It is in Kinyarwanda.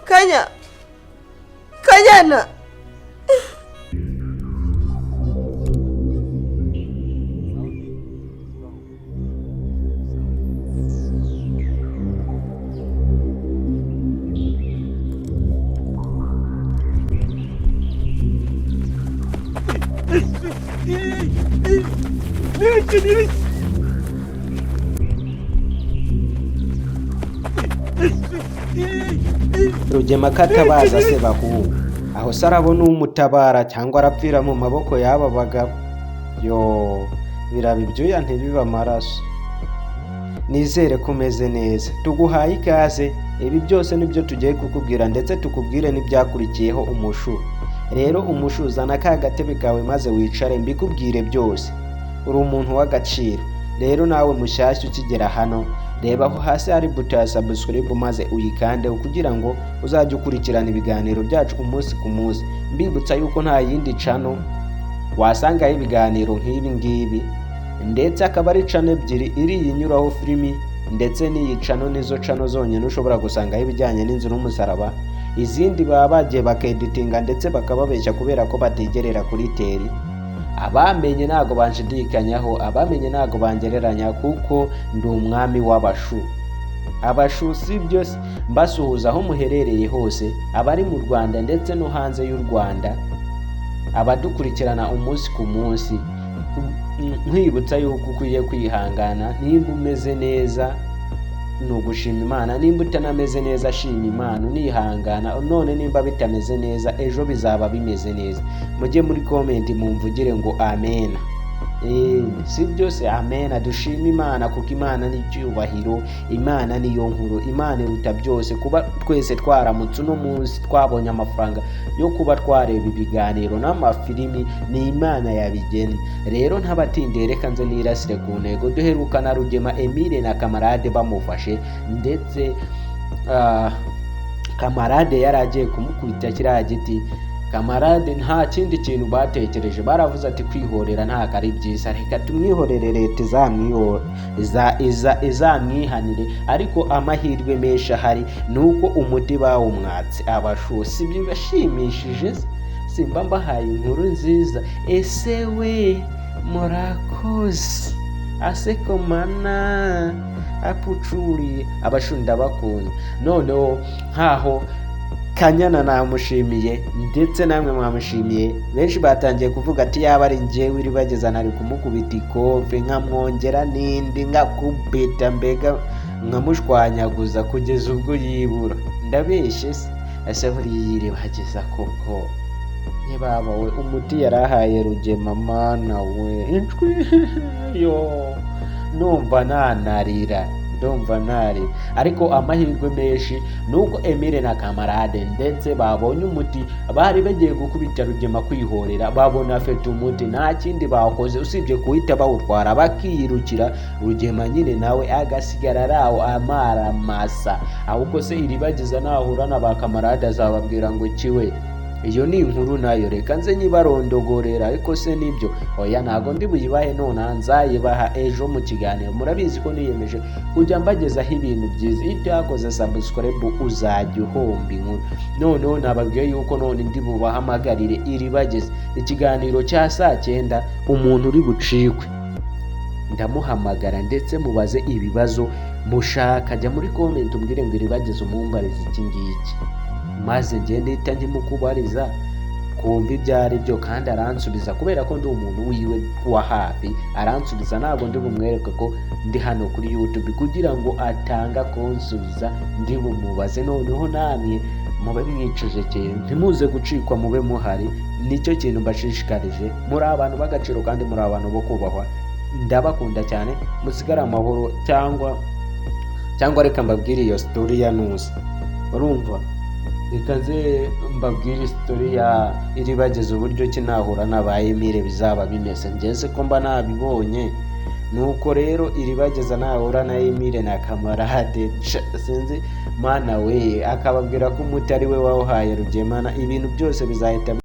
Kanyana. Rugema katabaza se bahungu aho se arabona umutabara cyangwa arapfira mu maboko y'aba bagabo. Yo biraba ibyuya ntibiba amaraso. Nizere ko umeze neza, tuguhaye ikaze. Ibi byose nibyo tugiye kukubwira ndetse tukubwire n'ibyakurikiyeho umushu. Rero umushu zana ka gatebe kawe maze wicare mbikubwire byose. Uri umuntu w'agaciro. Rero nawe mushyashya ukigera hano, reba aho hasi hari buto ya subscribe maze uyikande kugira ngo uzajye ukurikirana ibiganiro byacu umunsi ku munsi. Mbibutsa yuko nta yindi channel wasangaho ibiganiro nk'ibi ngibi, ndetse akaba ari channel ebyiri, iri yinyuraho filimi ndetse n'iyi channel nizo channel zonyine ushobora gusangaho ibijyanye n'inzu n'umusaraba. Izindi baba bagiye bakeditinga ndetse bakababeshya kubera ko bategerera kuri teri. Abamenye ntago banshidikanyaho, abamenye ntago bangereranya kuko ndi umwami w'abashu. Abashu si byose mbasuhuza aho muherereye hose, abari mu Rwanda ndetse no hanze y'u Rwanda, abadukurikirana umunsi ku munsi. Nkwibutsa yuko ukwiye kwihangana. Nimba umeze neza ni ugushima Imana, nimba utanameze neza shima Imana unihangana. None nimba bitameze neza ejo bizaba bimeze neza. Mujye muri comment mumvugire ngo amen. Si byose amen. Dushima Imana kuko Imana ni icyubahiro, Imana niyo nkuru, Imana iruta byose. Kuba twese twaramutse uno munsi twabonye amafaranga yo kuba twareba ibiganiro n'amafilimi ni Imana yabigennye. Rero ntabatinde reka nze nirasire ku ntego. Duherukana Rugema Emile na kamarade bamufashe, ndetse kamarade yaragiye kumukubita kiriya giti. Kamarade nta kindi kintu batekereje, baravuze ati kwihorera ntabwo ari byiza, reka tumwihorere, leta izamwihanire. Ariko amahirwe menshi ahari nuko umuti bawumwatse. Abashu si bibashimishije? Simba mbahaye inkuru nziza. Ese we murakoze aseko mana apucuri. Abashu ndabakunda. Noneho nkaho Kanyana namushimiye ndetse namwe mwamushimiye. Benshi batangiye kuvuga ati yaba ari njyewe Iribageza nari kumukubita ikofe nkamwongera n'indi nkakubita mbega nkamushwanyaguza kugeza ubwo yibura. Ndabeshye se? Ese buriya Iribageza koko baba we umuti yarahaye Rugema mana we injwi yo numva nanarira, ndumva ntari. Ariko amahirwe menshi nuko Emile na kamarade ndetse babonye umuti. Bari bagiye gukubita Rugema kwihorera, babona afite umuti, nta kindi bakoze usibye kuhita bawutwara bakiyirukira. Rugema nyine nawe agasigara araho amaramasa. Ahubwo se Iribageza nahura na ba kamarade azababwira ngo kiwe iyo ni inkuru nayo reka nze nyibarondogorera. Ariko se nibyo? Oya ntago ndi buyibahe none, nzayibaha ejo mu kiganiro. Murabizi ko niyemeje kujya mbagezaho ibintu byiza. Iyo utakoze subscribe uzajya uhomba inkuru. Noneho nababwiye yuko none ndi bubahamagarire Iribageza ikiganiro cya 9:00 umuntu uri bucikwe ndamuhamagara ndetse mubaze ibibazo mushaka. Jya muri comment umbwire ngo Iribageza umumbarize iki ngiki, maze ngende ihita nkimukubariza kumva ibyo ari byo, kandi aransubiza kubera ko ndi umuntu wiwe wa hafi. Aransubiza, ntabwo ndi bumwereke ko ndi hano kuri YouTube kugira ngo atanga kunsubiza. Ndi bumubaze. Noneho namwe mube mwicecekeye, ntimuze gucikwa, mube muhari. Nicyo kintu mbashishikarije. Muri abantu b'agaciro kandi muri abantu bo kubahwa. Ndabakunda cyane. Musigare amahoro. Cyangwa reka mbabwire iyo story ya Nusa. Urumva? Reka nze mbabwire story ya Iribageza uburyo ki nahura n'aba Emile bizaba bimeze. Ngeze ko mba nabibonye. Nuko rero Iribageza nahura na Emile na kamarade sinzi mana we akababwira ko umuti ari we wawuhaye Rugema, ibintu byose bizahita